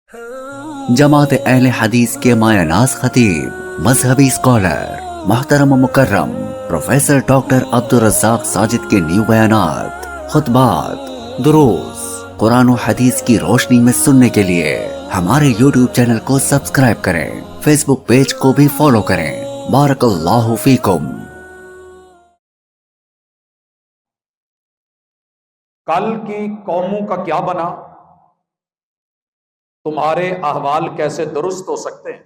جماعت اہل حدیث کے مایہ ناز خطیب، مذہبی اسکالر، محترم و مکرم پروفیسر ڈاکٹر عبدالرزاق ساجد کے نیو بیانات، خطبات، دروس قرآن و حدیث کی روشنی میں سننے کے لیے ہمارے یوٹیوب چینل کو سبسکرائب کریں، فیس بک پیج کو بھی فالو کریں۔ بارک اللہ فیکم۔ کل کی قوموں کا کیا بنا؟ تمہارے احوال کیسے درست ہو سکتے ہیں؟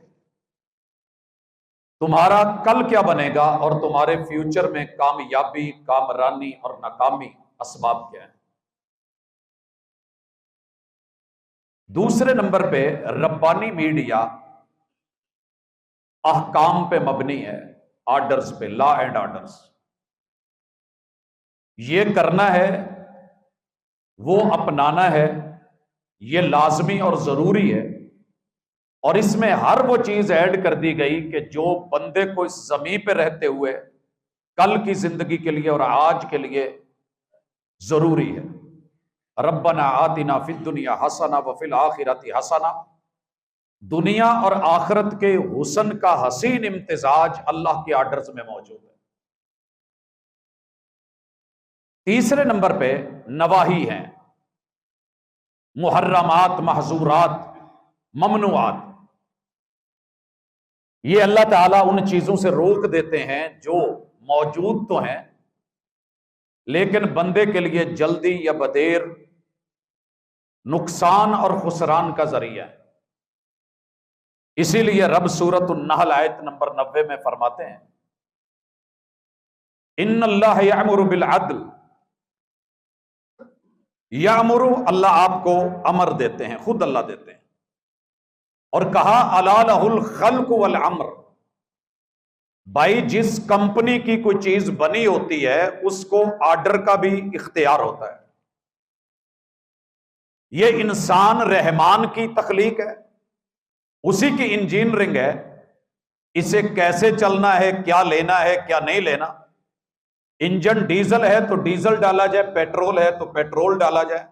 تمہارا کل کیا بنے گا اور تمہارے فیوچر میں کامیابی، کامرانی اور ناکامی اسباب کیا ہیں؟ دوسرے نمبر پہ ربانی میڈیا احکام پہ مبنی ہے، آرڈرز پہ، لا اینڈ آرڈرز۔ یہ کرنا ہے، وہ اپنانا ہے، یہ لازمی اور ضروری ہے، اور اس میں ہر وہ چیز ایڈ کر دی گئی کہ جو بندے کو اس زمین پہ رہتے ہوئے کل کی زندگی کے لیے اور آج کے لیے ضروری ہے۔ ربنا آتنا فی الدنیا حسنہ وفی الآخرۃ حسنہ، دنیا اور آخرت کے حسن کا حسین امتزاج اللہ کے آرڈرز میں موجود ہے۔ تیسرے نمبر پہ نواہی ہیں، محرمات، محظورات، ممنوعات۔ یہ اللہ تعالیٰ ان چیزوں سے روک دیتے ہیں جو موجود تو ہیں لیکن بندے کے لیے جلدی یا بدیر نقصان اور خسران کا ذریعہ ہے۔ اسی لیے رب سورۃ النحل آیت نمبر 90 میں فرماتے ہیں، ان اللہ یأمر بالعدل، یامر، اللہ آپ کو امر دیتے ہیں، خود اللہ دیتے ہیں، اور کہا الا لہ الخلق والامر، بھائی جس کمپنی کی کوئی چیز بنی ہوتی ہے اس کو آرڈر کا بھی اختیار ہوتا ہے۔ یہ انسان رحمان کی تخلیق ہے، اسی کی انجینئرنگ ہے، اسے کیسے چلنا ہے، کیا لینا ہے، کیا نہیں لینا۔ انجن ڈیزل ہے تو ڈیزل ڈالا جائے، پیٹرول ہے تو پیٹرول ڈالا جائے،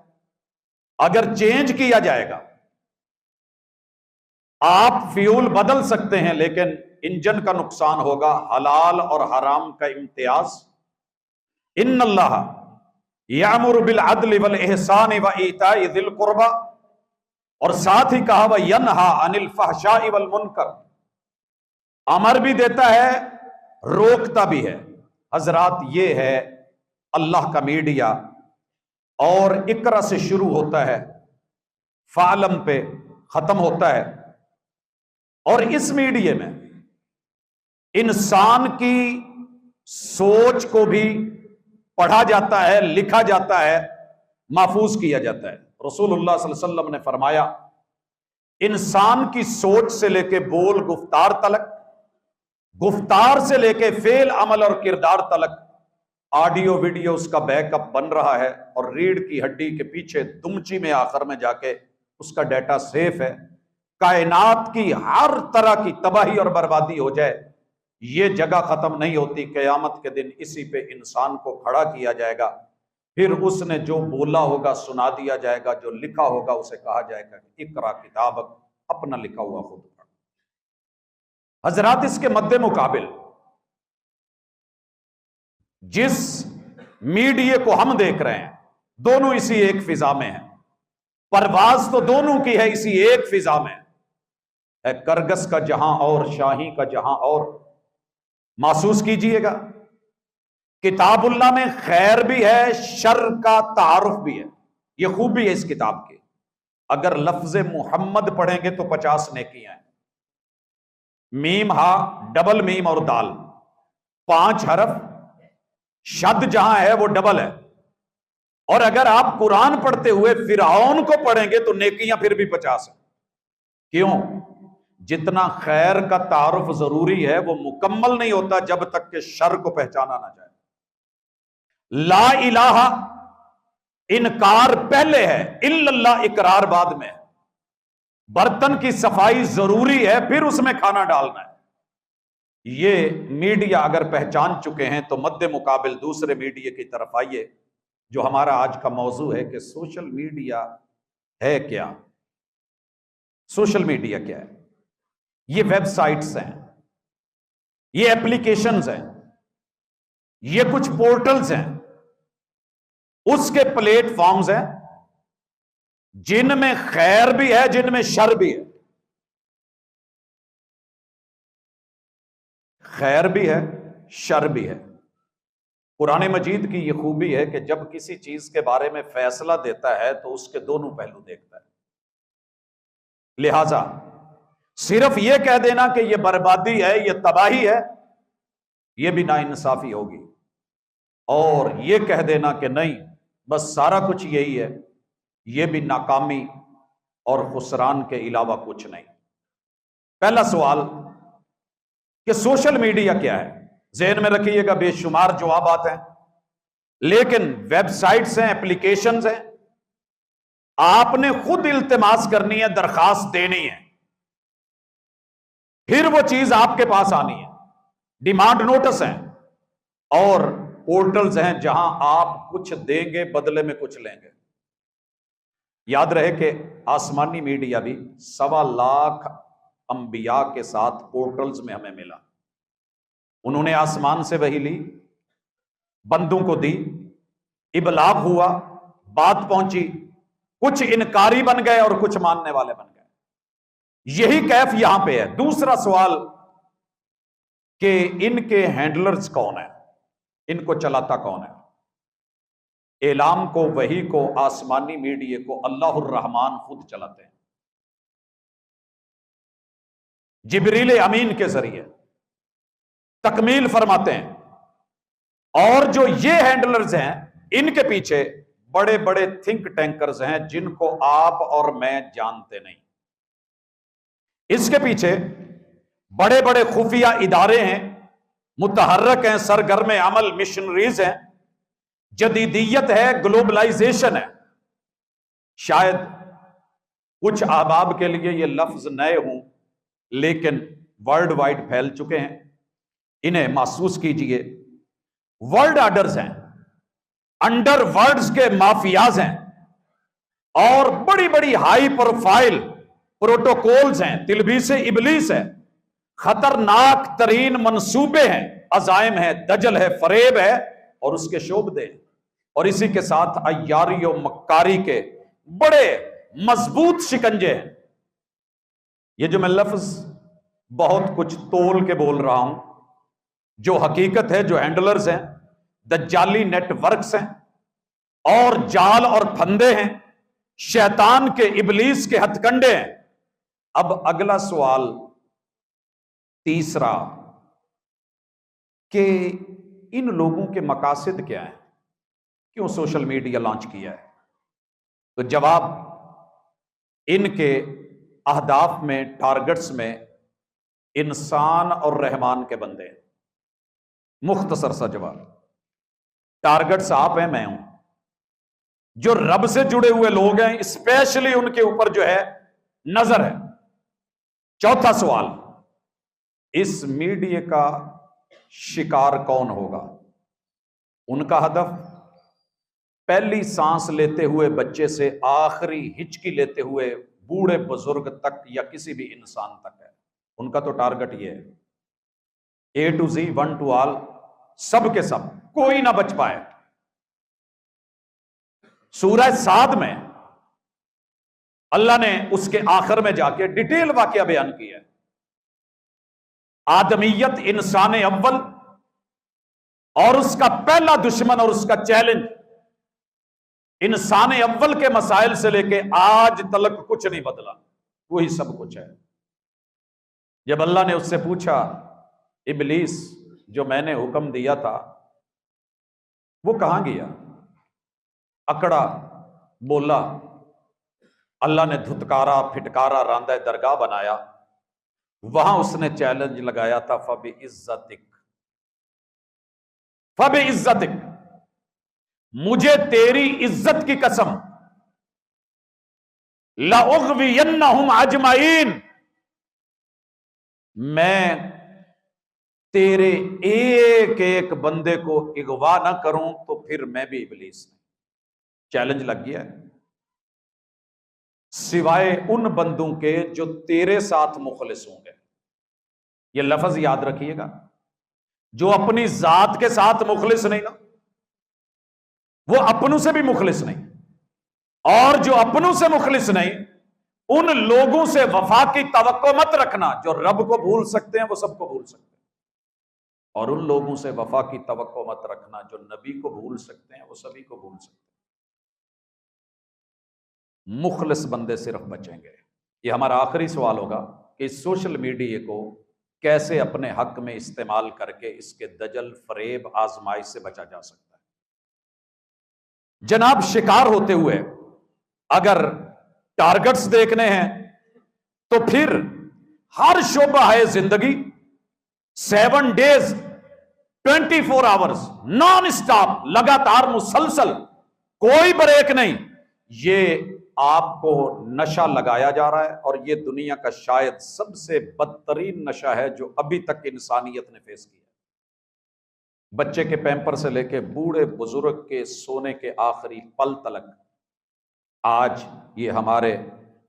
اگر چینج کیا جائے گا۔ آپ فیول بدل سکتے ہیں لیکن انجن کا نقصان ہوگا۔ حلال اور حرام کا امتیاز۔ ان اللہ یامر بالعدل والاحسان وایتاء ذی القربى، اور ساتھ ہی کہا وینہی عن الفحشاء والمنکر، امر بھی دیتا ہے، روکتا بھی ہے۔ حضرات یہ ہے اللہ کا میڈیا، اور اقرا سے شروع ہوتا ہے، فعلم پہ ختم ہوتا ہے، اور اس میڈیا میں انسان کی سوچ کو بھی پڑھا جاتا ہے، لکھا جاتا ہے، محفوظ کیا جاتا ہے۔ رسول اللہ صلی اللہ علیہ وسلم نے فرمایا، انسان کی سوچ سے لے کے بول گفتار تلک، گفتار سے لے کے فعل عمل اور کردار تلک، آڈیو ویڈیو اس کا بیک اپ بن رہا ہے، اور ریڑھ کی ہڈی کے پیچھے دمچی میں آخر میں جا کے اس کا ڈیٹا سیف ہے۔ کائنات کی ہر طرح کی تباہی اور بربادی ہو جائے، یہ جگہ ختم نہیں ہوتی، قیامت کے دن اسی پہ انسان کو کھڑا کیا جائے گا، پھر اس نے جو بولا ہوگا سنا دیا جائے گا، جو لکھا ہوگا اسے کہا جائے گا کہ اقرا کتابک، اپنا لکھا ہوا خود پڑھ۔ حضرات اس کے مد مقابل جس میڈیا کو ہم دیکھ رہے ہیں، دونوں اسی ایک فضا میں ہیں، پرواز تو دونوں کی ہے اسی ایک فضا میں ہے، کرگس کا جہاں اور شاہی کا جہاں اور۔ محسوس کیجئے گا، کتاب اللہ میں خیر بھی ہے، شر کا تعارف بھی ہے، یہ خوبی ہے اس کتاب کی۔ اگر لفظ محمد پڑھیں گے تو 50 نیکیاں ہیں، میم ہا، ڈبل میم اور دال، 5 حرف، شد جہاں ہے وہ ڈبل ہے۔ اور اگر آپ قرآن پڑھتے ہوئے فرعون کو پڑھیں گے تو نیکیاں پھر بھی 50 ہیں۔ کیوں؟ جتنا خیر کا تعارف ضروری ہے وہ مکمل نہیں ہوتا جب تک کہ شر کو پہچانا نہ جائے۔ لا الہ انکار پہلے ہے، الا اللہ اقرار بعد میں ہے۔ برتن کی صفائی ضروری ہے، پھر اس میں کھانا ڈالنا ہے۔ یہ میڈیا اگر پہچان چکے ہیں تو مد مقابل دوسرے میڈیا کی طرف آئیے، جو ہمارا آج کا موضوع ہے کہ سوشل میڈیا ہے کیا۔ سوشل میڈیا کیا ہے؟ یہ ویب سائٹس ہیں، یہ ایپلیکیشنز ہیں، یہ کچھ پورٹلز ہیں، اس کے پلیٹ فارمز ہیں جن میں خیر بھی ہے، جن میں شر بھی ہے، خیر بھی ہے، شر بھی ہے۔ قرآن مجید کی یہ خوبی ہے کہ جب کسی چیز کے بارے میں فیصلہ دیتا ہے تو اس کے دونوں پہلو دیکھتا ہے۔ لہذا صرف یہ کہہ دینا کہ یہ بربادی ہے، یہ تباہی ہے، یہ بھی ناانصافی ہوگی، اور یہ کہہ دینا کہ نہیں بس سارا کچھ یہی ہے، یہ بھی ناکامی اور خسران کے علاوہ کچھ نہیں۔ پہلا سوال کہ سوشل میڈیا کیا ہے؟ ذہن میں رکھیے گا، بے شمار جوابات ہیں، لیکن ویب سائٹس ہیں، ایپلیکیشنز ہیں، آپ نے خود التماس کرنی ہے، درخواست دینی ہے، پھر وہ چیز آپ کے پاس آنی ہے۔ ڈیمانڈ نوٹس ہیں اور پورٹلز ہیں جہاں آپ کچھ دیں گے بدلے میں کچھ لیں گے۔ یاد رہے کہ آسمانی میڈیا بھی 1.25 لاکھ انبیاء کے ساتھ پورٹلز میں ہمیں ملا۔ انہوں نے آسمان سے وحی لی، بندوں کو دی، ابلاغ ہوا، بات پہنچی، کچھ انکاری بن گئے اور کچھ ماننے والے بن گئے۔ یہی کیف یہاں پہ ہے۔ دوسرا سوال کہ ان کے ہینڈلرز کون ہیں، ان کو چلاتا کون ہے؟ اعلام کو، وحی کو، آسمانی میڈیا کو اللہ الرحمن خود چلاتے ہیں، جبریل امین کے ذریعے تکمیل فرماتے ہیں، اور جو یہ ہینڈلرز ہیں ان کے پیچھے بڑے بڑے تھنک ٹینکرز ہیں جن کو آپ اور میں جانتے نہیں۔ اس کے پیچھے بڑے بڑے خفیہ ادارے ہیں، متحرک ہیں، سرگرم عمل مشنریز ہیں، جدیدیت ہے، گلوبلائزیشن ہے۔ شاید کچھ احباب کے لیے یہ لفظ نئے ہوں، لیکن ورلڈ وائڈ پھیل چکے ہیں، انہیں محسوس کیجئے۔ ورلڈ آرڈرز ہیں، انڈر ورلڈز کے مافیاز ہیں، اور بڑی بڑی ہائی پروفائل پروٹوکولز ہیں، تلبیس ابلیس ہے، خطرناک ترین منصوبے ہیں، عزائم ہے، دجل ہے، فریب ہے، اور اس کے شعبدے ہیں، اور اسی کے ساتھ عیاری و مکاری کے بڑے مضبوط شکنجے ہیں۔ یہ جو میں لفظ بہت کچھ تول کے بول رہا ہوں، جو حقیقت ہے، جو ہینڈلرز ہیں، دجالی نیٹ ورکس ہیں، اور جال اور پھندے ہیں، شیطان کے، ابلیس کے ہتھ کنڈے ہیں۔ اب اگلا سوال تیسرا کہ ان لوگوں کے مقاصد کیا ہیں، کیوں سوشل میڈیا لانچ کیا ہے؟ تو جواب ان کے اہداف میں، ٹارگٹس میں انسان اور رحمان کے بندے ہیں۔ مختصر سا جواب، ٹارگٹس آپ ہیں، میں ہوں، جو رب سے جڑے ہوئے لوگ ہیں، اسپیشلی ان کے اوپر جو ہے نظر ہے۔ چوتھا سوال، اس میڈیا کا شکار کون ہوگا؟ ان کا ہدف پہلی سانس لیتے ہوئے بچے سے آخری ہچکی لیتے ہوئے بوڑھے بزرگ تک یا کسی بھی انسان تک ہے۔ ان کا تو ٹارگٹ یہ ہے، A to Z, one to all, سب کے سب، کوئی نہ بچ پائے۔ سورہ صاد میں اللہ نے اس کے آخر میں جا کے ڈیٹیل واقعہ بیان کیا ہے۔ آدمیت، انسان اول، اور اس کا پہلا دشمن اور اس کا چیلنج، انسان اول کے مسائل سے لے کے آج تلک کچھ نہیں بدلا، وہی سب کچھ ہے۔ جب اللہ نے اس سے پوچھا، ابلیس جو میں نے حکم دیا تھا وہ کہاں گیا؟ اکڑا، بولا، اللہ نے دھتکارا، پھٹکارا، راندہ درگاہ بنایا، وہاں اس نے چیلنج لگایا تھا، فَبِعِزَّتِكَ، فَبِعِزَّتِكَ، مجھے تیری عزت کی قسم، لَأُغْوِيَنَّهُمْ أَجْمَعِينَ، میں تیرے ایک ایک بندے کو اغوا نہ کروں تو پھر میں بھی ابلیس نہیں۔ چیلنج لگ گیا ہے۔ سوائے ان بندوں کے جو تیرے ساتھ مخلص ہوں گے. یہ لفظ یاد رکھیے گا. جو اپنی ذات کے ساتھ مخلص نہیں نا، وہ اپنوں سے بھی مخلص نہیں. اور جو اپنوں سے مخلص نہیں، ان لوگوں سے وفا کی توقع مت رکھنا. جو رب کو بھول سکتے ہیں وہ سب کو بھول سکتے ہیں، اور ان لوگوں سے وفا کی توقع مت رکھنا جو نبی کو بھول سکتے ہیں وہ سبھی کو بھول سکتے ہیں. مخلص بندے صرف بچیں گے. یہ ہمارا آخری سوال ہوگا کہ اس سوشل میڈیا کو کیسے اپنے حق میں استعمال کر کے اس کے دجل، فریب، آزمائش سے بچا جا سکتا ہے. جناب، شکار ہوتے ہوئے اگر ٹارگٹس دیکھنے ہیں تو پھر ہر شعبہ ہے زندگی 7 days 24 hours نان اسٹاپ، لگاتار، مسلسل، کوئی بریک نہیں. یہ آپ کو نشہ لگایا جا رہا ہے، اور یہ دنیا کا شاید سب سے بدترین نشہ ہے جو ابھی تک انسانیت نے فیس کیا. بچے کے پیمپر سے لے کے بوڑھے بزرگ کے سونے کے آخری پل تلک آج یہ ہمارے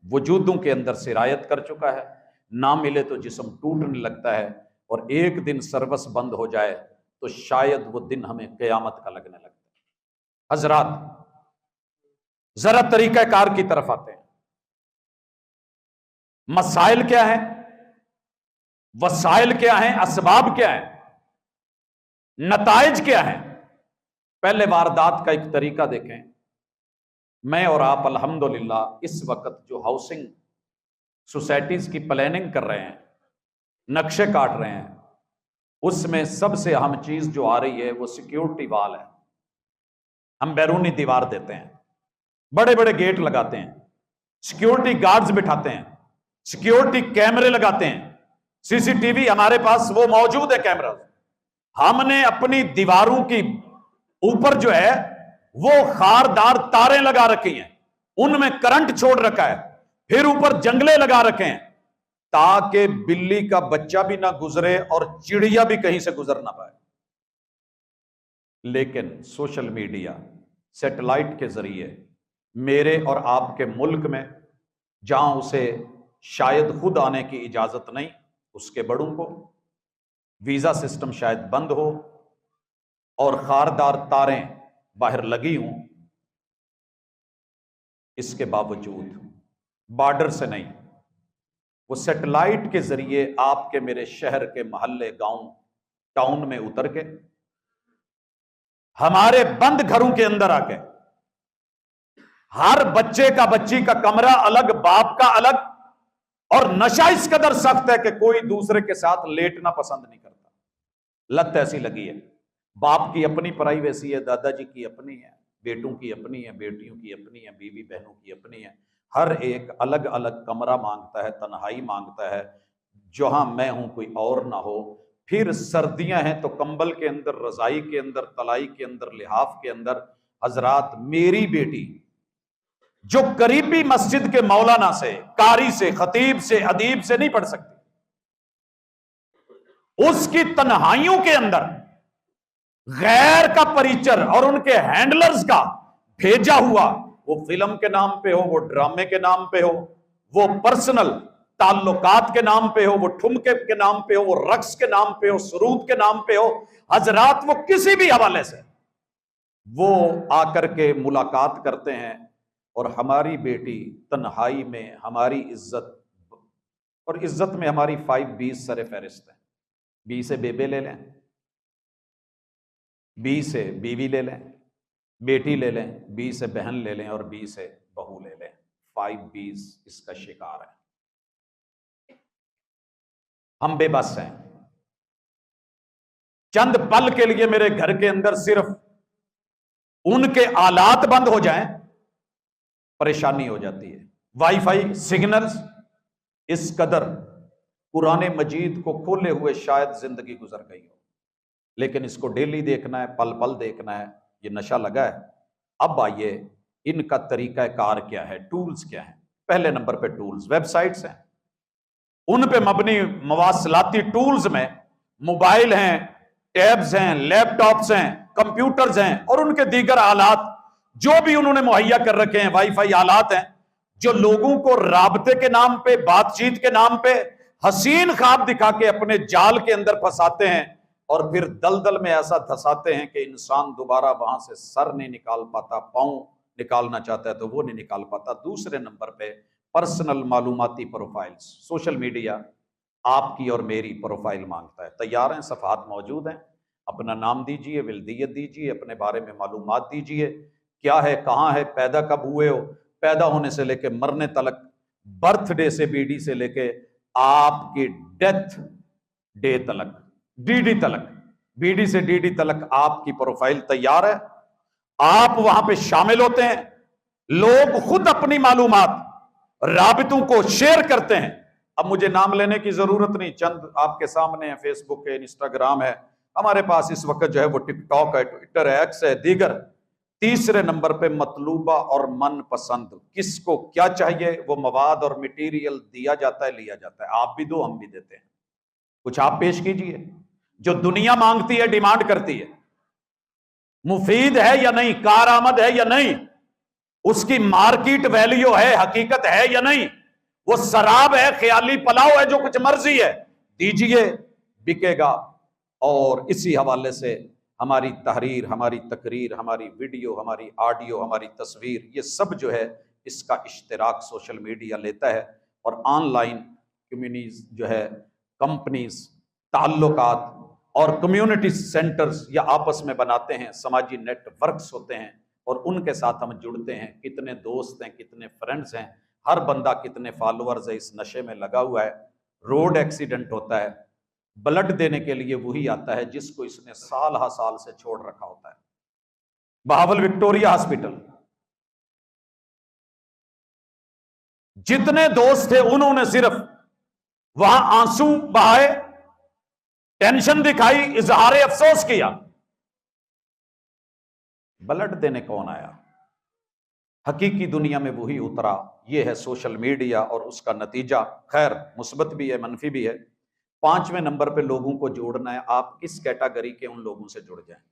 وجودوں کے اندر سرایت کر چکا ہے. نہ ملے تو جسم ٹوٹنے لگتا ہے، اور ایک دن سروس بند ہو جائے تو شاید وہ دن ہمیں قیامت کا لگنے لگتا ہے. حضرات، ذرا طریقہ کار کی طرف آتے ہیں. مسائل کیا ہیں، وسائل کیا ہیں، اسباب کیا ہیں، نتائج کیا ہیں. پہلے واردات کا ایک طریقہ دیکھیں. میں اور آپ الحمدللہ اس وقت جو ہاؤسنگ سوسائٹیز کی پلاننگ کر رہے ہیں، نقشے کاٹ رہے ہیں، اس میں سب سے اہم چیز جو آ رہی ہے وہ سیکیورٹی وال ہے. ہم بیرونی دیوار دیتے ہیں، بڑے بڑے گیٹ لگاتے ہیں، سیکیورٹی گارڈز بٹھاتے ہیں، سیکیورٹی کیمرے لگاتے ہیں، سی سی ٹی وی ہمارے پاس وہ موجود ہے کیمرہ. ہم نے اپنی دیواروں کی اوپر جو ہے وہ خاردار تاریں لگا رکھی ہیں، ان میں کرنٹ چھوڑ رکھا ہے، پھر اوپر جنگلے لگا رکھے ہیں تاکہ بلی کا بچہ بھی نہ گزرے اور چڑیا بھی کہیں سے گزر نہ پائے. لیکن سوشل میڈیا سیٹلائٹ کے ذریعے میرے اور آپ کے ملک میں، جہاں اسے شاید خود آنے کی اجازت نہیں، اس کے بڑوں کو ویزا سسٹم شاید بند ہو اور خاردار تاریں باہر لگی ہوں، اس کے باوجود بارڈر سے نہیں، وہ سیٹلائٹ کے ذریعے آپ کے میرے شہر کے محلے، گاؤں، ٹاؤن میں اتر کے ہمارے بند گھروں کے اندر آ کے ہر بچے کا، بچی کا کمرہ الگ، باپ کا الگ، اور نشہ اس قدر سخت ہے کہ کوئی دوسرے کے ساتھ لیٹنا پسند نہیں کرتا. لت ایسی لگی ہے. باپ کی اپنی پرائیویسی ہے، دادا جی کی اپنی ہے، بیٹوں کی اپنی ہے، بیٹیوں کی اپنی ہے، بیوی بہنوں کی اپنی ہے. ہر ایک الگ الگ کمرہ مانگتا ہے، تنہائی مانگتا ہے، جہاں میں ہوں کوئی اور نہ ہو. پھر سردیاں ہیں تو کمبل کے اندر، رضائی کے اندر، تلائی کے اندر، لحاف کے اندر. حضرات، میری بیٹی جو قریبی مسجد کے مولانا سے، قاری سے، خطیب سے، ادیب سے نہیں پڑھ سکتی، اس کی تنہائیوں کے اندر غیر کا پریچر اور ان کے ہینڈلرز کا بھیجا ہوا، وہ فلم کے نام پہ ہو، وہ ڈرامے کے نام پہ ہو، وہ پرسنل تعلقات کے نام پہ ہو، وہ ٹھمکے کے نام پہ ہو، وہ رقص کے نام پہ ہو، سرود کے نام پہ ہو. حضرات، وہ کسی بھی حوالے سے وہ آ کر کے ملاقات کرتے ہیں، اور ہماری بیٹی تنہائی میں ہماری عزت، اور عزت میں ہماری 5 B's سر فہرست ہیں. بی سے بیبے لے لیں، بی سے بیوی لے لیں، بیٹی لے لیں، بی سے بہن لے لیں، اور بی سے بہو لے لیں. 5 B's اس کا شکار ہے. ہم بے بس ہیں. چند پل کے لیے میرے گھر کے اندر صرف ان کے آلات بند ہو جائیں، پریشانی ہو جاتی ہے. وائی فائی سگنلز اس قدر قرآن مجید کو کھولے ہوئے شاید زندگی گزر گئی ہو، لیکن اس کو ڈیلی دیکھنا ہے، پل پل دیکھنا ہے. یہ نشہ لگا ہے. اب آئیے ان کا طریقہ کار کیا ہے، ٹولز کیا ہیں. پہلے نمبر پہ ٹولز، ویب سائٹس ہیں، ان پہ مبنی مواصلاتی ٹولز میں موبائل ہیں، ٹیبز ہیں، لیپ ٹاپس ہیں، کمپیوٹرز ہیں، اور ان کے دیگر آلات جو بھی انہوں نے مہیا کر رکھے ہیں، وائی فائی آلات ہیں، جو لوگوں کو رابطے کے نام پہ، بات چیت کے نام پہ حسین خواب دکھا کے اپنے جال کے اندر پھنساتے ہیں، اور پھر دلدل میں ایسا دھساتے ہیں کہ انسان دوبارہ وہاں سے سر نہیں نکال پاتا، پاؤں نکالنا چاہتا ہے تو وہ نہیں نکال پاتا۔ دوسرے نمبر پہ پرسنل معلوماتی پروفائلز، سوشل میڈیا آپ کی اور میری پروفائل مانگتا ہے۔ تیار ہیں؟ صفحات موجود ہیں، اپنا نام دیجئے، ولدیت دیجئے، اپنے بارے میں معلومات دیجئے، کیا ہے، کہاں ہے، پیدا کب ہوئے ہو، پیدا ہونے سے لے کے مرنے تلک، برتھ ڈے سے بی ڈی سے لے کے آپ کی ڈیتھ ڈے تلک، ڈی ڈی تلک، بی ڈی سے ڈی ڈی تلک آپ کی پروفائل تیار ہے۔ آپ وہاں پہ شامل ہوتے ہیں، لوگ خود اپنی معلومات رابطوں کو شیئر کرتے ہیں۔ اب مجھے نام لینے کی ضرورت نہیں، چند آپ کے سامنے ہیں، فیس بک ہے، انسٹاگرام ہے، ہمارے پاس اس وقت جو ہے وہ ٹک ٹاک ہے، ٹویٹر ہے، ایکس ہے، دیگر۔ تیسرے نمبر پہ مطلوبہ اور من پسند، کس کو کیا چاہیے وہ مواد اور مٹیریل دیا جاتا ہے، لیا جاتا ہے۔ آپ بھی دو، ہم بھی دیتے ہیں، کچھ آپ پیش کیجئے جو دنیا مانگتی ہے، ڈیمانڈ کرتی ہے، مفید ہے یا نہیں، کارآمد ہے یا نہیں، اس کی مارکیٹ ویلیو ہے، حقیقت ہے یا نہیں، وہ سراب ہے، خیالی پلاؤ ہے، جو کچھ مرضی ہے، دیجئے، بکے گا۔ اور اسی حوالے سے ہماری تحریر، ہماری تقریر، ہماری ویڈیو، ہماری آڈیو، ہماری تصویر، یہ سب جو ہے اس کا اشتراک سوشل میڈیا لیتا ہے، اور آن لائن کمیونٹیز جو ہے، کمپنیز، تعلقات اور کمیونٹی سینٹرز یا آپس میں بناتے ہیں، سماجی نیٹ ورکس ہوتے ہیں، اور ان کے ساتھ ہم جڑتے ہیں۔ کتنے دوست ہیں، کتنے فرینڈز ہیں، ہر بندہ کتنے فالوورز ہے، اس نشے میں لگا ہوا ہے۔ روڈ ایکسیڈنٹ ہوتا ہے، بلڈ دینے کے لیے وہی آتا ہے جس کو اس نے سال ہا سال سے چھوڑ رکھا ہوتا ہے۔ بہاول وکٹوریہ ہاسپٹل، جتنے دوست تھے انہوں نے صرف وہاں آنسو بہائے، ٹینشن دکھائی، اظہار افسوس کیا، بلڈ دینے کون آیا؟ حقیقی دنیا میں وہی اترا۔ یہ ہے سوشل میڈیا اور اس کا نتیجہ، خیر مثبت بھی ہے، منفی بھی ہے۔ پانچویں نمبر پہ لوگوں کو جوڑنا ہے۔ آپ کس کیٹاگری کے ان لوگوں سے جڑ جائیں؟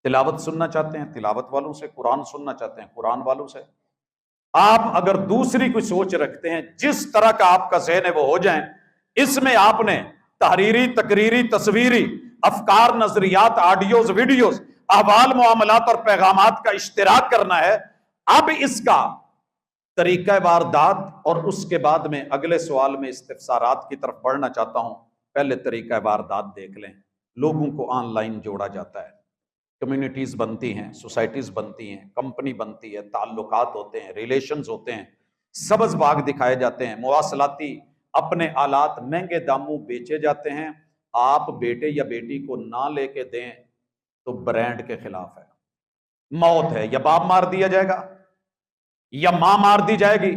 تلاوت سننا چاہتے ہیں، تلاوت والوں سے، قرآن سننا چاہتے ہیں، قرآن والوں سے۔ آپ اگر دوسری کوئی سوچ رکھتے ہیں، جس طرح کا آپ کا ذہن ہے وہ ہو جائیں۔ اس میں آپ نے تحریری، تقریری، تصویری، افکار، نظریات، آڈیوز، ویڈیوز، احوال، معاملات اور پیغامات کا اشتراک کرنا ہے۔ اب اس کا طریقہ واردات، اور اس کے بعد میں اگلے سوال میں استفسارات کی طرف بڑھنا چاہتا ہوں۔ پہلے طریقہ واردات دیکھ لیں۔ لوگوں کو آن لائن جوڑا جاتا ہے، کمیونٹیز بنتی ہیں، سوسائٹیز بنتی ہیں، کمپنی بنتی ہے، تعلقات ہوتے ہیں، ریلیشنز ہوتے ہیں، سبز باغ دکھائے جاتے ہیں، مواصلاتی اپنے آلات مہنگے داموں بیچے جاتے ہیں۔ آپ بیٹے یا بیٹی کو نہ لے کے دیں تو برانڈ کے خلاف ہے، موت ہے، یا باپ مار دیا جائے گا یا ماں مار دی جائے گی۔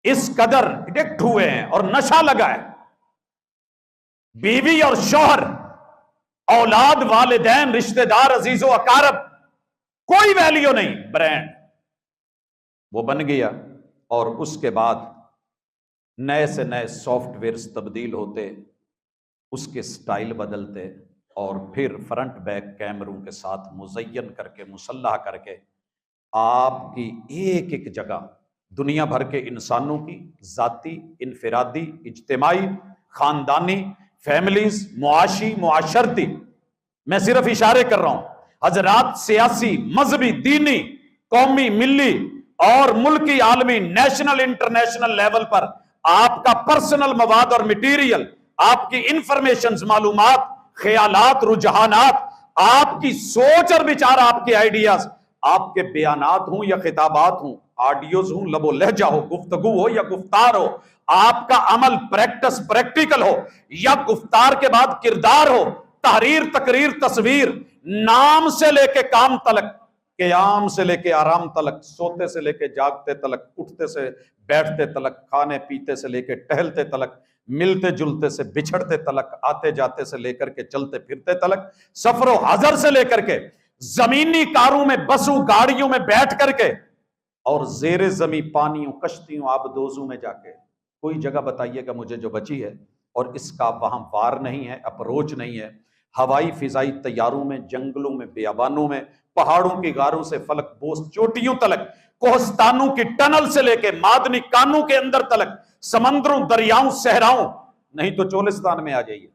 اس قدر ایڈکٹ ہوئے ہیں اور نشہ لگا ہے۔ بیوی اور شوہر، اولاد، والدین، رشتہ دار، عزیز و اقارب، کوئی ویلیو نہیں، برانڈ وہ بن گیا۔ اور اس کے بعد نئے سے نئے سافٹ ویئرز تبدیل ہوتے، اس کے سٹائل بدلتے، اور پھر فرنٹ بیک کیمروں کے ساتھ مزین کر کے، مسلح کر کے، آپ کی ایک ایک جگہ دنیا بھر کے انسانوں کی ذاتی، انفرادی، اجتماعی، خاندانی، فیملیز، معاشی، معاشرتی، میں صرف اشارے کر رہا ہوں حضرات، سیاسی، مذہبی، دینی، قومی، ملی اور ملکی، عالمی، نیشنل، انٹرنیشنل لیول پر آپ کا پرسنل مواد اور مٹیریل، آپ کی انفارمیشنز، معلومات، خیالات، رجحانات، آپ کی سوچ اور بچار، آپ کے آئیڈیاز، آپ کے بیانات ہوں یا خطابات ہوں، آڈیوز ہوں، لب و لہجہ ہو، گفتگو ہو یا گفتار ہو، آپ کا عمل، پریکٹس، پریکٹیکل ہو یا گفتار کے بعد کردار ہو، تحریر، تقریر، تصویر، نام سے لے کے کام تلک، قیام سے لے کے آرام تلک، سوتے سے لے کے جاگتے تلک، اٹھتے سے بیٹھتے تلک، کھانے پیتے سے لے کے ٹہلتے تلک، ملتے جلتے سے بچھڑتے تلک، آتے جاتے سے لے کر کے چلتے پھرتے تلک، سفر و حضر سے لے کر کے زمینی کاروں میں، بسوں، گاڑیوں میں بیٹھ کر کے، اور زیر زمین پانیوں، کشتیوں، آبدوزوں میں جا کے، کوئی جگہ بتائیے گا مجھے جو بچی ہے اور اس کا وہاں وار نہیں ہے، اپروچ نہیں ہے۔ ہوائی، فضائی، طیاروں میں، جنگلوں میں، بیابانوں میں، پہاڑوں کی غاروں سے فلک بوس چوٹیوں تلک، کوہستانوں کی ٹنل سے لے کے مادنی کانوں کے اندر تلک، سمندروں دریاؤں صحراؤں، نہیں تو چولستان میں آ جائیے،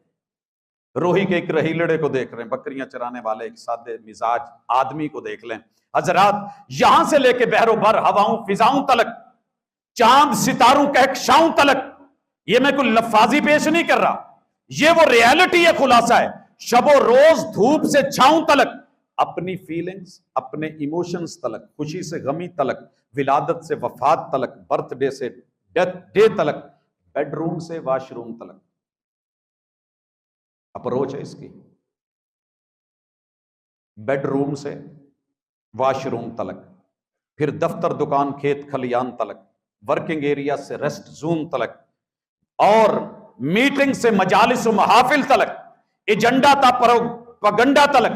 روہی کے ایک رہیلڑے کو دیکھ رہے ہیں، بکریاں چرانے والے ایک سادے مزاج آدمی کو دیکھ لیں حضرات، یہاں سے لے کے بحر و بر، ہواؤں فضاؤں تلک، چاند ستاروں کہکشاؤں تلک، یہ میں کوئی لفاظی پیش نہیں کر رہا، یہ وہ ریالٹی ہے، خلاصہ ہے، شب و روز دھوپ سے چھاؤں تلک، اپنی فیلنگز، اپنے ایموشنز تلک، خوشی سے غمی تلک، ولادت سے وفات تلک، برتھ ڈے سے ڈیتھ ڈے تلک، بیڈ روم سے واش روم تلک، اپروچ ہے اس کی، بیڈ روم سے واش روم تلک، پھر دفتر دکان کھیت کھلیان تلک، ورکنگ ایریا سے ریسٹ زون تلک، اور میٹنگ سے مجالس و محافل تلک، ایجنڈا تا پروپیگنڈا تلک،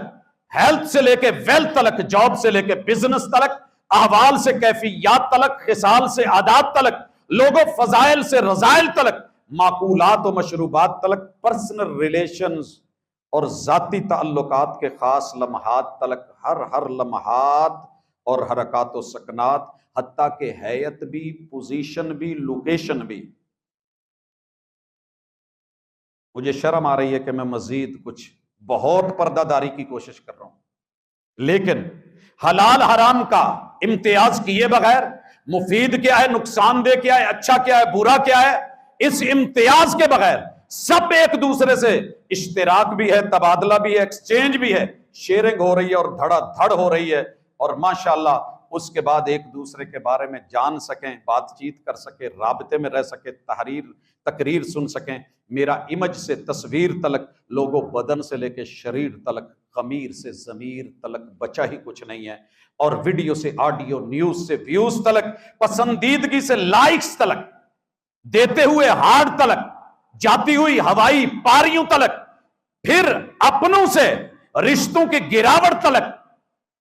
ہیلتھ سے لے کے ویلتھ تلک، جاب سے لے کے بزنس تلک، احوال سے کیفیات تلک، خصال سے عادات تلک، لوگوں فضائل سے رضائل تلک، معقولات و مشروبات تلک، پرسنل ریلیشنز اور ذاتی تعلقات کے خاص لمحات تلک، ہر لمحات اور حرکات و سکنات، حتیٰ کہ حیت بھی، پوزیشن بھی، لوکیشن بھی۔ مجھے شرم آ رہی ہے کہ میں مزید کچھ بہت پردہ داری کی کوشش کر رہا ہوں، لیکن حلال حرام کا امتیاز کیے بغیر مفید کیا ہے، نقصان دہ کیا ہے، اچھا کیا ہے، برا کیا ہے، اس امتیاز کے بغیر سب ایک دوسرے سے اشتراک بھی ہے، تبادلہ بھی ہے، ایکسچینج بھی ہے، شیئرنگ ہو رہی ہے اور دھڑا دھڑ ہو رہی ہے، اور ماشاءاللہ اس کے بعد ایک دوسرے کے بارے میں جان سکیں، بات چیت کر سکیں، رابطے میں رہ سکیں، تقریر سن سکیں۔ میرا امیج سے تصویر تلک، لوگوں بدن سے لے کے شریر تلک، خمیر سے ضمیر تلک بچا ہی کچھ نہیں ہے، اور ویڈیو سے آڈیو، نیوز سے ویوز تلک، پسندیدگی سے لائکس تلک، دیتے ہوئے ہارٹ تلک، جاتی ہوئی ہوائی پاریوں تلک، پھر اپنوں سے رشتوں کی گراوٹ تلک،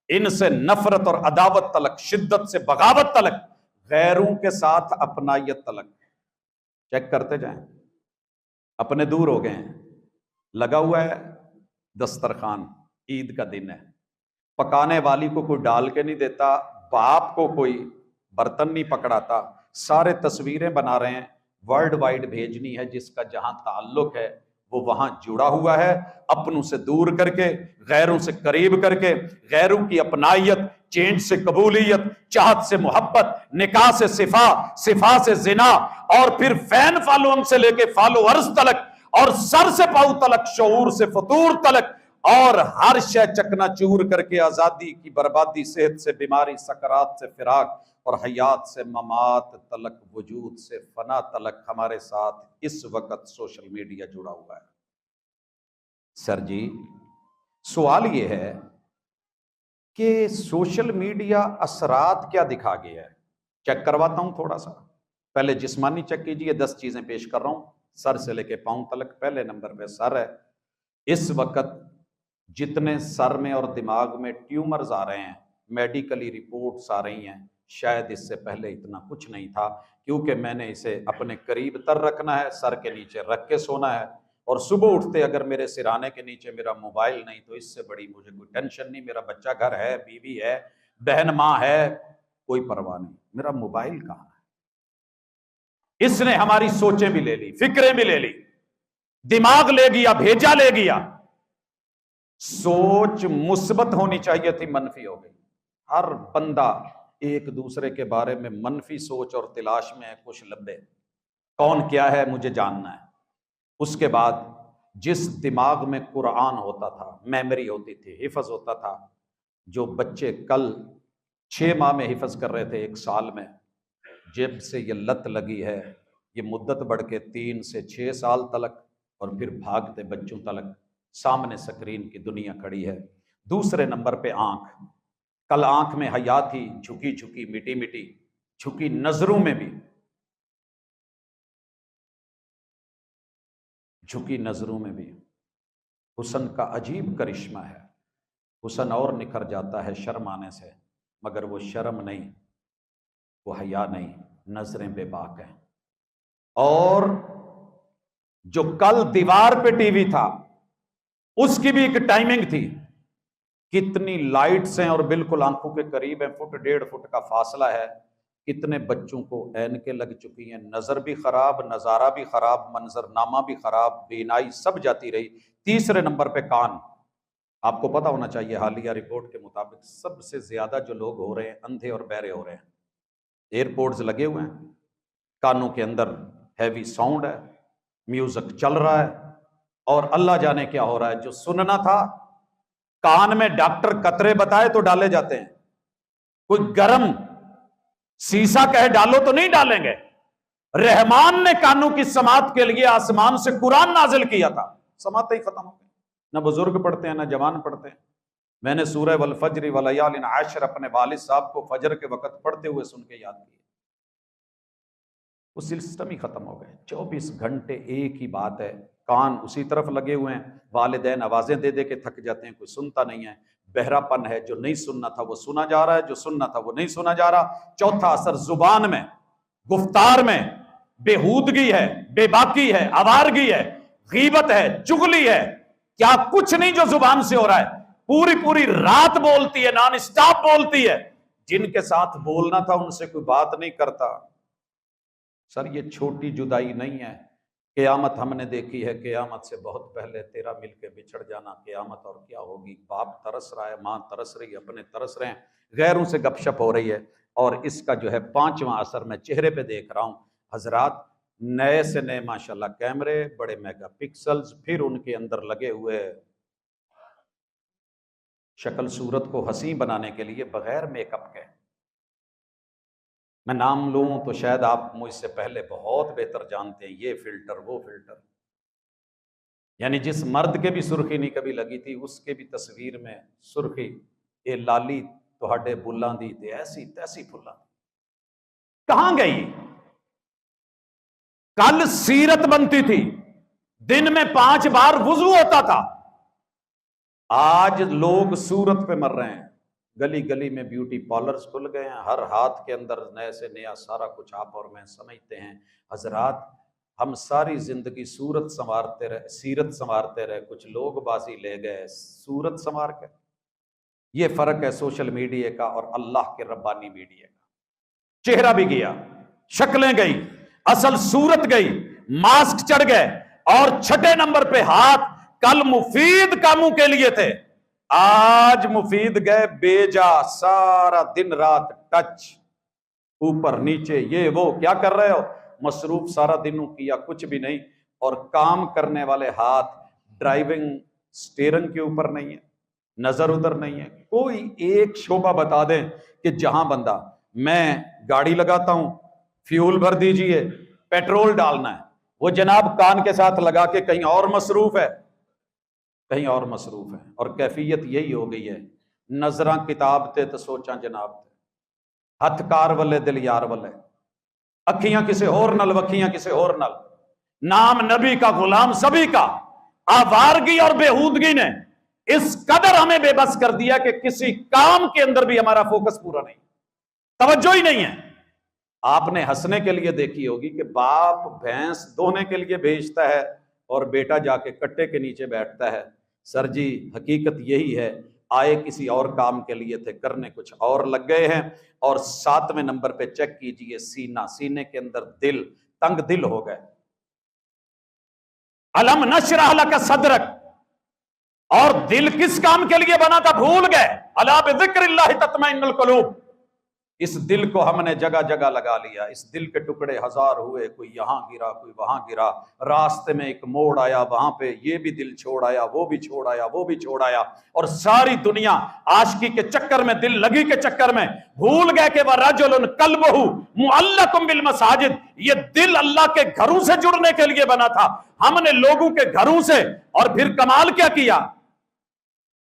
ان سے نفرت اور عداوت تلک، شدت سے بغاوت تلک، غیروں کے ساتھ اپنائیت تلک۔ چیک کرتے جائیں، اپنے دور ہو گئے ہیں، لگا ہوا ہے دسترخوان، عید کا دن ہے، پکانے والی کو کوئی ڈال کے نہیں دیتا، باپ کو کوئی برتن نہیں پکڑاتا، سارے تصویریں بنا رہے ہیں، ورلڈ وائڈ بھیجنی ہے، جس کا جہاں تعلق ہے وہ وہاں جڑا ہوا ہے، اپنوں سے دور کر کے، غیروں سے قریب کر کے، غیروں کی اپنائیت، چینج سے قبولیت، چاہت سے محبت، نکاح سے صفا سے زنا، اور پھر فین فالوئنگ سے لے کے فالوورز تلک، اور سر سے پاؤں تلک، شعور سے فطور تلک، اور ہر شے چکنا چور کر کے، آزادی کی بربادی، صحت سے بیماری، سکرات سے فراق، اور حیات سے ممات تلک، وجود سے فنا تلک ہمارے ساتھ اس وقت سوشل میڈیا جڑا ہوا ہے۔ سر جی، سوال یہ ہے کہ سوشل میڈیا اثرات کیا دکھا گیا ہے؟ چیک کرواتا ہوں تھوڑا سا، پہلے جسمانی چیک کیجئے، 10 چیزیں پیش کر رہا ہوں، سر سے لے کے پاؤں تلک۔ پہلے نمبر پہ سر ہے، اس وقت جتنے سر میں اور دماغ میں ٹیومرز آ رہے ہیں، میڈیکلی رپورٹس آ رہی ہیں، شاید اس سے پہلے اتنا کچھ نہیں تھا، کیونکہ میں نے اسے اپنے قریب تر رکھنا ہے، سر کے نیچے رکھ کے سونا ہے، اور صبح اٹھتے اگر میرے سرانے کے نیچے میرا موبائل نہیں تو اس سے بڑی مجھے کوئی ٹینشن نہیں، میرا بچہ گھر ہے، بیوی ہے، بہن ماں ہے، کوئی پرواہ نہیں، میرا موبائل کہاں ہے؟ اس نے ہماری سوچیں بھی لے لی، فکریں بھی لے لی، دماغ لے گیا، بھیجا لے گیا۔ سوچ مثبت ہونی چاہیے تھی، منفی ہو گئی۔ ہر بندہ ایک دوسرے کے بارے میں منفی سوچ اور تلاش میں ہے، کچھ لبے، کون کیا ہے مجھے جاننا ہے۔ اس کے بعد جس دماغ میں قرآن ہوتا تھا، میموری ہوتی تھی، حفظ ہوتا تھا، جو بچے کل 6 ماہ میں حفظ کر رہے تھے، 1 سال میں، جب سے یہ لت لگی ہے، یہ مدت بڑھ کے 3 سے 6 سال تلک، اور پھر بھاگتے بچوں تلک، سامنے سکرین کی دنیا کھڑی ہے۔ دوسرے نمبر پہ آنکھ، کل آنکھ میں حیا تھی، جھکی جھکی، مٹی مٹی، جھکی نظروں میں بھی، جھکی نظروں میں بھی۔ حسن کا عجیب کرشمہ ہے، حسن اور نکھر جاتا ہے شرم آنے سے، مگر وہ شرم نہیں، وہ حیا نہیں، نظریں بے باک ہیں۔ اور جو کل دیوار پہ ٹی وی تھا، اس کی بھی ایک ٹائمنگ تھی، کتنی لائٹس ہیں اور بالکل آنکھوں کے قریب ہیں، فٹ 1.5 فٹ کا فاصلہ ہے، کتنے بچوں کو اینکیں لگ چکی ہیں، نظر بھی خراب، نظارہ بھی خراب، منظر نامہ بھی خراب، بینائی سب جاتی رہی۔ تیسرے نمبر پہ کان۔ آپ کو پتا ہونا چاہیے حالیہ رپورٹ کے مطابق سب سے زیادہ جو لوگ ہو رہے ہیں اندھے اور بہرے ہو رہے ہیں۔ ایئرپورٹس لگے ہوئے ہیں، کانوں کے اندر ہیوی ساؤنڈ ہے، میوزک چل رہا ہے، اور اللہ جانے کیا ہو رہا ہے۔ جو سننا تھا، کان میں ڈاکٹر قطرے بتائے تو ڈالے جاتے ہیں، کوئی گرم سیسا کہے ڈالو تو نہیں ڈالیں گے۔ رحمان نے کانوں کی سماعت کے لیے آسمان سے قرآن نازل کیا تھا، سماعتیں ہی ختم ہو گئی۔ نہ بزرگ پڑھتے ہیں نہ جوان پڑھتے ہیں۔ میں نے سورہ والفجر ولیال عشر اپنے والد صاحب کو فجر کے وقت پڑھتے ہوئے سن کے یاد کیا، وہ سسٹم ہی ختم ہو گئے۔ 24 گھنٹے ایک ہی بات ہے، کان اسی طرف لگے ہوئے ہیں، والدین آوازیں دے دے کے تھک جاتے ہیں، کوئی سنتا نہیں ہے۔ بہرا پن ہے، جو نہیں سننا تھا وہ سنا جا رہا ہے، جو سننا تھا وہ نہیں سنا جا رہا۔ چوتھا اثر زبان میں، گفتار میں بےہودگی ہے، بے باکی ہے، آوارگی ہے، غیبت ہے، چغلی ہے، کیا کچھ نہیں جو زبان سے ہو رہا ہے۔ پوری رات بولتی ہے، نان اسٹاپ بولتی ہے، جن کے ساتھ بولنا تھا ان سے کوئی بات نہیں کرتا۔ سر یہ چھوٹی جدائی نہیں ہے، قیامت ہم نے دیکھی ہے، قیامت سے بہت پہلے تیرا مل کے بچھڑ جانا، قیامت اور کیا ہوگی۔ باپ ترس رہا ہے، ماں ترس رہی ہے، اپنے ترس رہے ہیں، غیروں سے گپ شپ ہو رہی ہے۔ اور اس کا جو ہے 5واں اثر میں چہرے پہ دیکھ رہا ہوں، حضرات نئے سے نئے ماشاءاللہ کیمرے، بڑے میگا پکسلز، پھر ان کے اندر لگے ہوئے شکل صورت کو حسین بنانے کے لیے بغیر میک اپ کے۔ میں نام لوں تو شاید آپ مجھ سے پہلے بہت بہتر جانتے ہیں، یہ فلٹر وہ فلٹر، یعنی جس مرد کے بھی سرخی نہیں کبھی لگی تھی اس کے بھی تصویر میں سرخی، اے لالی تہاڈے بلاں دی تے ایسی تیسی پھلاں۔ کہاں گئی؟ کل سیرت بنتی تھی، دن میں 5 بار وضو ہوتا تھا، آج لوگ صورت پہ مر رہے ہیں۔ گلی گلی میں بیوٹی پارلرز کھل گئے ہیں، ہر ہاتھ کے اندر نئے سے نیا سارا کچھ آپ اور میں سمجھتے ہیں۔ حضرات ہم ساری زندگی صورت سنوارتے رہے، سیرت سنوارتے رہے، کچھ لوگ بازی لے گئے صورت سنوار کے۔ یہ فرق ہے سوشل میڈیا کا اور اللہ کے ربانی میڈیا کا۔ چہرہ بھی گیا، شکلیں گئی، اصل صورت گئی، ماسک چڑھ گئے، اور 6 نمبر پہ ہاتھ کل مفید کاموں کے لیے تھے، آج مفید گئے بیجا، سارا دن رات ٹچ، اوپر نیچے یہ وہ، کیا کر رہے ہو؟ مصروف سارا دن کیا کچھ بھی نہیں، اور کام کرنے والے ہاتھ ڈرائیونگ سٹیرنگ کے اوپر نہیں ہے، نظر ادھر نہیں ہے۔ کوئی ایک شعبہ بتا دیں کہ جہاں بندہ میں گاڑی لگاتا ہوں، فیول بھر دیجئے، پیٹرول ڈالنا ہے، وہ جناب کان کے ساتھ لگا کے کہیں اور مصروف ہے، کہیں اور مصروف ہے۔ اور کیفیت یہی ہو گئی ہے، نظراں کتاب تے تو سوچاں جناب تے، ہتھ کار والے دل یار والے، اکھیاں کسے اور نل وکھیاں کسے اور نل، نام نبی کا غلام سبھی کا۔ آوارگی اور بےہودگی نے اس قدر ہمیں بے بس کر دیا کہ کسی کام کے اندر بھی ہمارا فوکس پورا نہیں، توجہ ہی نہیں ہے۔ آپ نے ہنسنے کے لیے دیکھی ہوگی کہ باپ بھینس دونے کے لیے بھیجتا ہے اور بیٹا جا کے کٹے کے نیچے بیٹھتا ہے۔ سر جی حقیقت یہی ہے، آئے کسی اور کام کے لیے تھے، کرنے کچھ اور لگ گئے ہیں۔ اور 7ویں نمبر پہ چیک کیجئے سینہ، سینے کے اندر دل، تنگ دل ہو گئے۔ الم نشرح لک صدرک، اور دل کس کام کے لیے بنا تھا بھول گئے۔ الا بذکر اللہ تطمئن القلوب، اس دل کو ہم نے جگہ جگہ لگا لیا، اس دل کے ٹکڑے 1000 ہوئے، کوئی یہاں گرا کوئی وہاں گرا، راستے میں ایک موڑ آیا، وہاں پہ یہ بھی دل چھوڑ آیا، وہ بھی چھوڑ آیا، وہ بھی چھوڑ آیا، اور ساری دنیا عاشقی کے چکر میں، دل لگی کے چکر میں بھول گئے کہ وَرَجُلٌ قَلْبُهُ مُعَلَّقٌ بِالْمَسَاجِدِ، یہ دل اللہ کے گھروں سے جڑنے کے لیے بنا تھا، ہم نے لوگوں کے گھروں سے۔ اور پھر کمال کیا کیا؟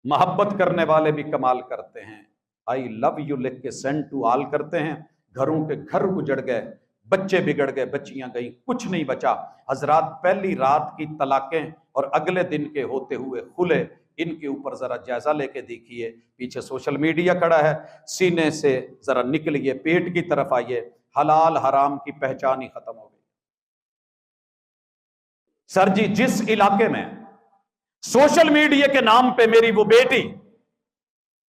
محبت کرنے والے بھی کمال کرتے ہیں، آئی لو یو لکھ کے سینڈ ٹو آل کرتے ہیں، گھروں کے گھر اجڑ گئے، بچے بگڑ گئے، بچیاں گئیں، کچھ نہیں بچا۔ حضرات پہلی رات کی طلاقیں اور اگلے دن کے ہوتے ہوئے خلے، ان کے اوپر ذرا جائزہ لے کے دیکھیے۔ پیچھے سوشل میڈیا کھڑا ہے، سینے سے ذرا نکلیے، پیٹ کی طرف آئیے، حلال حرام کی پہچان ہی ختم ہو گئی۔ سر جی جس علاقے میں سوشل میڈیا کے نام پہ میری وہ بیٹی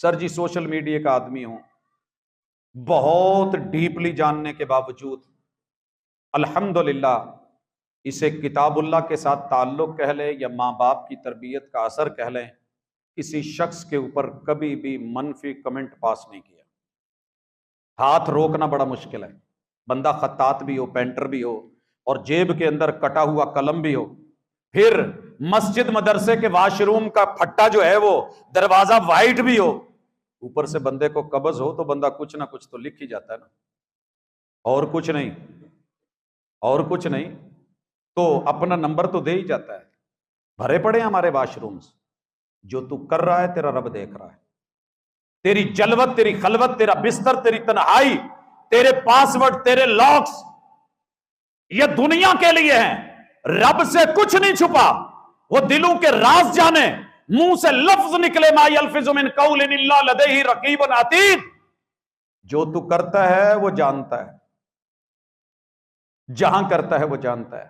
سر جی سوشل میڈیا کا آدمی ہوں، بہت ڈیپلی جاننے کے باوجود الحمدللہ اسے کتاب اللہ کے ساتھ تعلق کہہ لیں یا ماں باپ کی تربیت کا اثر کہہ لیں، کسی شخص کے اوپر کبھی بھی منفی کمنٹ پاس نہیں کیا۔ ہاتھ روکنا بڑا مشکل ہے، بندہ خطاط بھی ہو، پینٹر بھی ہو، اور جیب کے اندر کٹا ہوا قلم بھی ہو، پھر مسجد مدرسے کے واش روم کا پھٹا جو ہے وہ دروازہ وائٹ بھی ہو، اوپر سے بندے کو قبض ہو تو بندہ کچھ نہ کچھ تو لکھ ہی جاتا ہے نا، اور کچھ نہیں، اور کچھ نہیں تو اپنا نمبر تو دے ہی جاتا ہے۔ بھرے پڑے ہیں ہمارے واش رومز، جو تو کر رہا ہے تیرا رب دیکھ رہا ہے، تیری جلوت، تیری خلوت، تیرا بستر، تیری تنہائی، تیرے پاسورڈ، تیرے لاکس، یہ دنیا کے لیے ہیں، رب سے کچھ نہیں چھپا، وہ دلوں کے راز جانے، منہ سے لفظ نکلے ما یلفظ من قول الا لدیہ رقیب عتید، جو تو کرتا ہے وہ جانتا ہے، جہاں کرتا ہے وہ جانتا ہے۔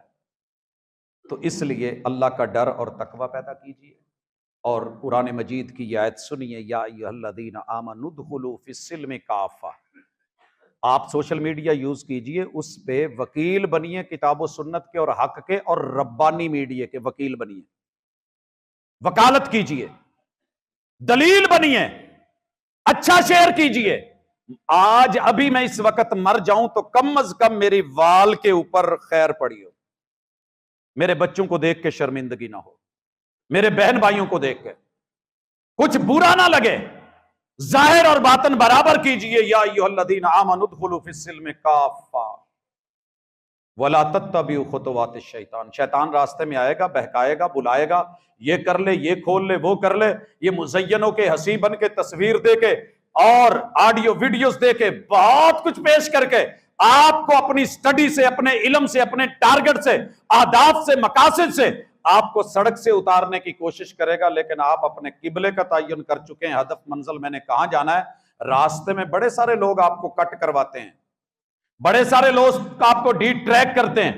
تو اس لیے اللہ کا ڈر اور تقوی پیدا کیجیے، اور قرآن مجید کی یہ آیت سنیے، یا ایھا الذین آمنوا ادخلوا فی السلم کافہ۔ آپ سوشل میڈیا یوز کیجئے، اس پہ وکیل بنیے کتاب و سنت کے اور حق کے، اور ربانی میڈیا کے وکیل بنیے، وکالت کیجئے، دلیل بنیے، اچھا شیئر کیجئے۔ آج ابھی میں اس وقت مر جاؤں تو کم از کم میری وال کے اوپر خیر پڑی ہو، میرے بچوں کو دیکھ کے شرمندگی نہ ہو، میرے بہن بھائیوں کو دیکھ کے کچھ برا نہ لگے، ظاہر اور باطن برابر کیجئے۔ یا ایھا الذین آمنوا ادخلوا فی السلم کافہ ولا تتبعوا خطوات الشیطان۔ شیطان راستے میں آئے گا، بہکائے گا، بلائے گا، یہ کر لے، یہ کھول لے، وہ کر لے، یہ مزینوں کے ہنسی بن کے، تصویر دے کے اور آڈیو ویڈیوز دے کے، بہت کچھ پیش کر کے آپ کو اپنی سٹڈی سے، اپنے علم سے، اپنے ٹارگٹ سے، اہداف سے، مقاصد سے آپ کو سڑک سے اتارنے کی کوشش کرے گا، لیکن آپ اپنے قبلے کا تعین کر چکے ہیں، ہدف منزل میں نے کہاں جانا ہے۔ راستے میں بڑے سارے لوگ آپ کو کٹ کرواتے ہیں، بڑے سارے لوگ آپ کو ڈی ٹریک کرتے ہیں،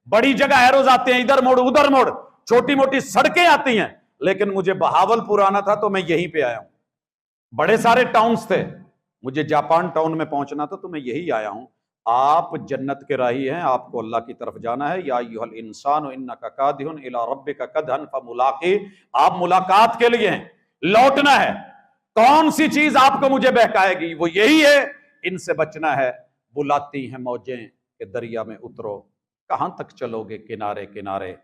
بڑی جگہ ایروز آتے ہیں، ادھر موڑ ادھر موڑ، چھوٹی موٹی سڑکیں آتی ہیں، لیکن مجھے بہاولپور آنا تھا تو میں یہیں پہ آیا ہوں۔ بڑے سارے ٹاؤنز تھے، مجھے جاپان ٹاؤن میں پہنچنا تھا تو میں یہی آیا ہوں۔ آپ جنت کے راہی ہیں، آپ کو اللہ کی طرف جانا ہے۔ یا ایھا الانسان انک کادح الی ربک کدحا فملاقیہ، آپ ملاقات کے لیے ہیں، لوٹنا ہے۔ کون سی چیز آپ کو مجھے بہکائے گی؟ وہ یہی ہے، ان سے بچنا ہے۔ بلاتی ہیں موجیں کہ دریا میں اترو، کہاں تک چلو گے کنارے کنارے،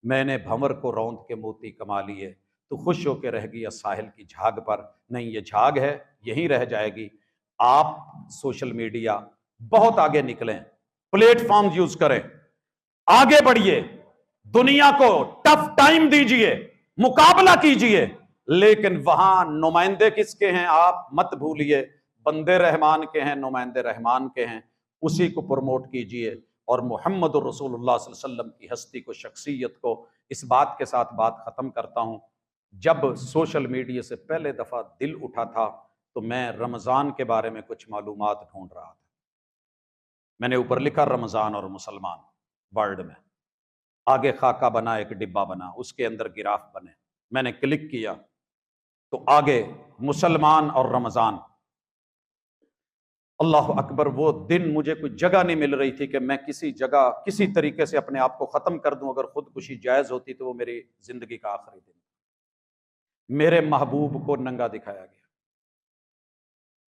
میں نے بھنور کو روند کے موتی کما لیے، تو خوش ہو کے رہ گیا ساحل کی جھاگ پر۔ نہیں، یہ جھاگ ہے، یہیں رہ جائے گی۔ آپ سوشل میڈیا بہت آگے نکلیں، پلیٹ فارم یوز کریں، آگے بڑھیے، دنیا کو ٹف ٹائم دیجئے، مقابلہ کیجئے، لیکن وہاں نمائندے کس کے ہیں آپ مت بھولیے، بندے رحمان کے ہیں، نمائندے رحمان کے ہیں، اسی کو پروموٹ کیجئے۔ اور محمد الرسول اللہ صلی اللہ علیہ وسلم کی ہستی کو، شخصیت کو، اس بات کے ساتھ بات ختم کرتا ہوں۔ جب سوشل میڈیا سے پہلے دفعہ دل اٹھا تھا تو میں رمضان کے بارے میں کچھ معلومات ڈھونڈ رہا تھا۔ میں نے اوپر لکھا رمضان اور مسلمان ورڈ میں، آگے خاکہ بنا، ایک ڈبہ بنا، اس کے اندر گراف بنے، میں نے کلک کیا تو آگے مسلمان اور رمضان۔ اللہ اکبر، وہ دن مجھے کوئی جگہ نہیں مل رہی تھی کہ میں کسی جگہ کسی طریقے سے اپنے آپ کو ختم کر دوں۔ اگر خودکشی جائز ہوتی تو وہ میری زندگی کا آخری دن۔ میرے محبوب کو ننگا دکھایا گیا،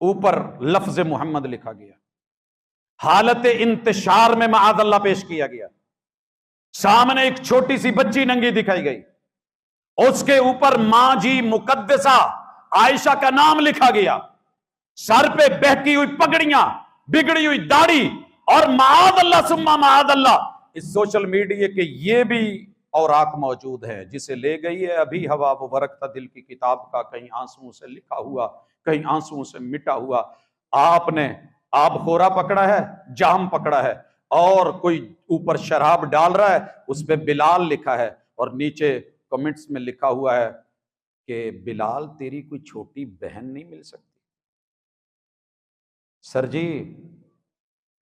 اوپر لفظ محمد لکھا گیا، حالت انتشار میں معاذ اللہ پیش کیا گیا، سامنے ایک چھوٹی سی بچی ننگی دکھائی گئی، اس کے اوپر ماں جی مقدسہ عائشہ کا نام لکھا گیا، سر پہ بہکی ہوئی پگڑیاں، بگڑی ہوئی داڑھی، اور معاذ اللہ ثم معاذ اللہ اس سوشل میڈیا کے یہ بھی اوراق موجود ہے، جسے لے گئی ہے ابھی ہوا، وہ ورق تھا دل کی کتاب کا، کہیں آنسوؤں سے لکھا ہوا، کہیں آنسوؤں سے مٹا ہوا۔ آپ نے آب خورا پکڑا ہے، جام پکڑا ہے، اور کوئی اوپر شراب ڈال رہا ہے، اس پہ بلال لکھا ہے، اور نیچے کمنٹس میں لکھا ہوا ہے کہ بلال تیری کوئی چھوٹی بہن نہیں مل سکتی۔ سر جی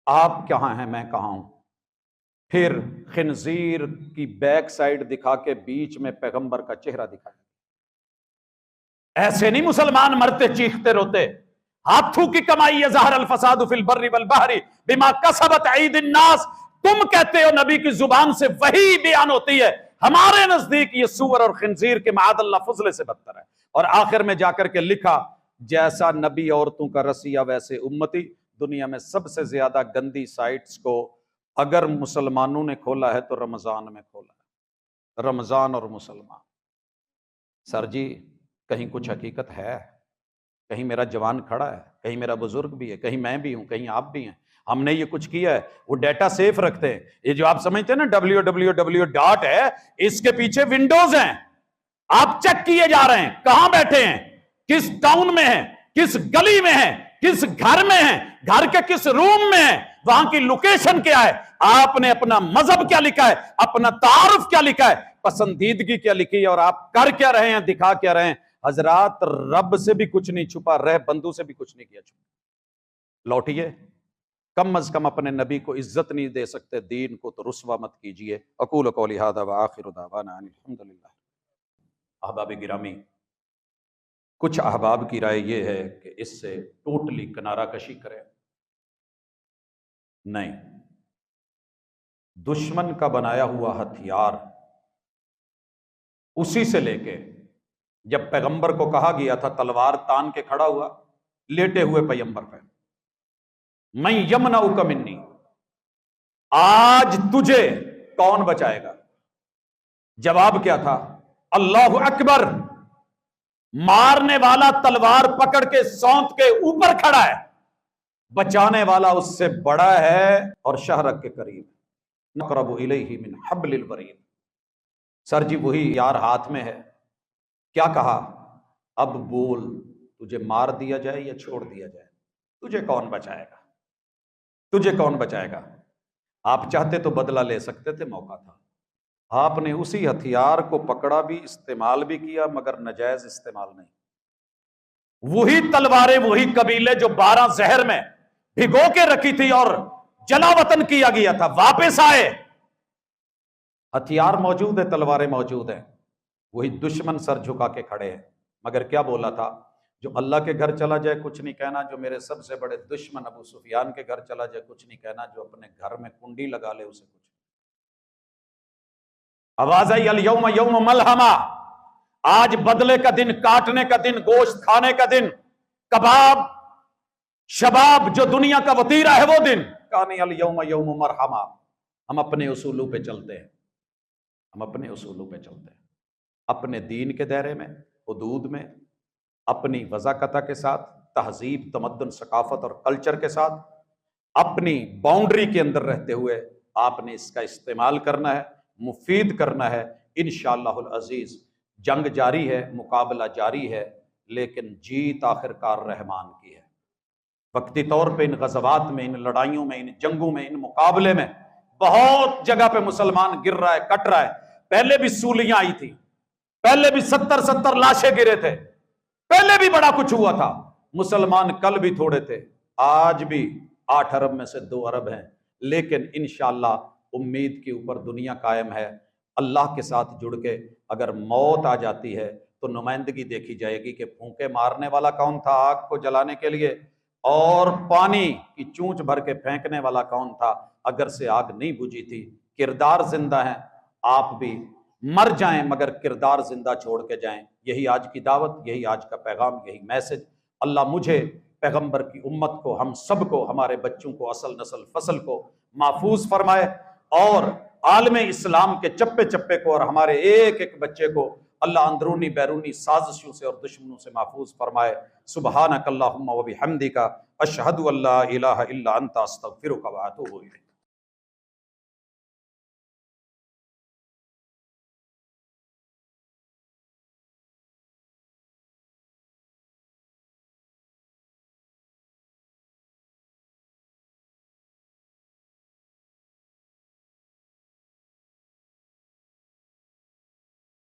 آپ کہاں ہیں، میں کہاں ہوں؟ پھر خنزیر کی بیک سائڈ دکھا کے بیچ میں پیغمبر کا چہرہ دکھایا، ایسے نہیں مسلمان مرتے چیختے روتے. ہاتھوں کی کمائی ہے. ظہر الفساد فی البر والبحر بما کسبت ایدی الناس. تم کہتے ہو نبی کی زبان سے وہی بیان ہوتی ہے. ہمارے نزدیک یہ سور اور خنزیر کے معاذ اللہ فضلے سے بدتر ہے. اور آخر میں جا کر کے لکھا جیسا نبی عورتوں کا رسیہ ویسے امتی. دنیا میں سب سے زیادہ گندی سائٹس کو اگر مسلمانوں نے کھولا ہے تو رمضان میں کھولا ہے. رمضان اور مسلمان. سر جی کہیں کچھ حقیقت ہے؟ کہیں میرا جوان کھڑا ہے، کہیں میرا بزرگ بھی ہے، کہیں میں بھی ہوں، کہیں آپ بھی ہیں. ہم نے یہ کچھ کیا ہے. وہ ڈیٹا سیف رکھتے ہیں. یہ جو آپ سمجھتے ہیں نا www. ہے، اس کے پیچھے ونڈوز ہیں. آپ چیک کیے جا رہے ہیں کہاں بیٹھے ہیں، کس ٹاؤن میں ہیں، کس گلی میں ہیں، کس گھر میں ہیں، گھر کے کس روم میں ہیں، وہاں کی لوکیشن کیا ہے، آپ نے اپنا مذہب کیا لکھا ہے، اپنا تعارف کیا لکھا ہے، پسندیدگی کیا لکھی ہے، اور آپ کر کیا رہے ہیں، دکھا کیا رہے ہیں. حضرات رب سے بھی کچھ نہیں چھپا، رہ بندوں سے بھی کچھ نہیں کیا چھپا. لوٹیے. کم از کم اپنے نبی کو عزت نہیں دے سکتے، دین کو تو رسوا مت کیجئے. اقول قولی ھذا وآخر دعوانا ان الحمدللہ. احباب گرامی، کچھ احباب کی رائے یہ ہے کہ اس سے ٹوٹلی کنارہ کشی کریں. نہیں، دشمن کا بنایا ہوا ہتھیار اسی سے لے کے جب پیغمبر کو کہا گیا تھا تلوار تان کے کھڑا ہوا لیٹے ہوئے پیغمبر پہ، میں یمنعک منی، آج تجھے کون بچائے گا؟ جواب کیا تھا؟ اللہ اکبر. مارنے والا تلوار پکڑ کے سونت کے اوپر کھڑا ہے، بچانے والا اس سے بڑا ہے اور شہرک کے قریب. نقرب الیہ من حبل الورید. سر جی وہی یار ہاتھ میں ہے. کیا کہا؟ اب بول، تجھے مار دیا جائے یا چھوڑ دیا جائے؟ تجھے کون بچائے گا؟ تجھے کون بچائے گا؟ آپ چاہتے تو بدلہ لے سکتے تھے، موقع تھا. آپ نے اسی ہتھیار کو پکڑا بھی، استعمال بھی کیا، مگر نجائز استعمال نہیں. وہی تلواریں، وہی قبیلے جو 12 زہر میں بھگو کے رکھی تھی اور جلا وطن کیا گیا تھا، واپس آئے. ہتھیار موجود ہے، تلواریں موجود ہیں. وہی دشمن سر جھکا کے کھڑے ہیں. مگر کیا بولا تھا؟ جو اللہ کے گھر چلا جائے کچھ نہیں کہنا، جو میرے سب سے بڑے دشمن ابو سفیان کے گھر چلا جائے کچھ نہیں کہنا، جو اپنے گھر میں کنڈی لگا لے اسے کچھ. آواز آئی الیوم یوم ملحمہ. آج بدلے کا دن، کاٹنے کا دن، گوشت کھانے کا دن، کباب شباب جو دنیا کا وطیرہ ہے وہ دن. کانی الیوم یوم مرحمہ. ہم اپنے اصولوں پہ چلتے ہیں، ہم اپنے اصولوں پہ چلتے ہیں، اپنے دین کے دائرے میں، حدود میں، اپنی وضاقتہ کے ساتھ، تہذیب، تمدن، ثقافت اور کلچر کے ساتھ، اپنی باؤنڈری کے اندر رہتے ہوئے آپ نے اس کا استعمال کرنا ہے، مفید کرنا ہے. انشاءاللہ العزیز جنگ جاری ہے، مقابلہ جاری ہے، لیکن جیت آخرکار رحمان کی ہے. وقتی طور پہ ان غزوات میں، ان لڑائیوں میں، ان جنگوں میں، ان مقابلے میں بہت جگہ پہ مسلمان گر رہا ہے، کٹ رہا ہے. پہلے بھی سولیاں آئی تھی، پہلے بھی 70 لاشیں گرے تھے، پہلے بھی بڑا کچھ ہوا تھا. مسلمان کل بھی تھوڑے تھے، آج بھی 8 ارب میں سے 2 ارب ہیں. لیکن انشاءاللہ امید کے اوپر دنیا قائم ہے. اللہ کے ساتھ جڑ کے اگر موت آ جاتی ہے تو نمائندگی دیکھی جائے گی کہ پھونکے مارنے والا کون تھا آگ کو جلانے کے لیے، اور پانی کی چونچ بھر کے پھینکنے والا کون تھا اگر سے آگ نہیں بجھی تھی. کردار زندہ ہیں، آپ بھی مر جائیں مگر کردار زندہ چھوڑ کے جائیں. یہی آج کی دعوت، یہی آج کا پیغام، یہی میسج. اللہ مجھے، پیغمبر کی امت کو، ہم سب کو، ہمارے بچوں کو، اصل نسل فصل کو محفوظ فرمائے، اور عالم اسلام کے چپے چپے کو اور ہمارے ایک ایک بچے کو اللہ اندرونی بیرونی سازشوں سے اور دشمنوں سے محفوظ فرمائے. سبحانک اللہم و بحمدک، اشہد ان لا الہ الا انت، استغفرک و اتوب الیک.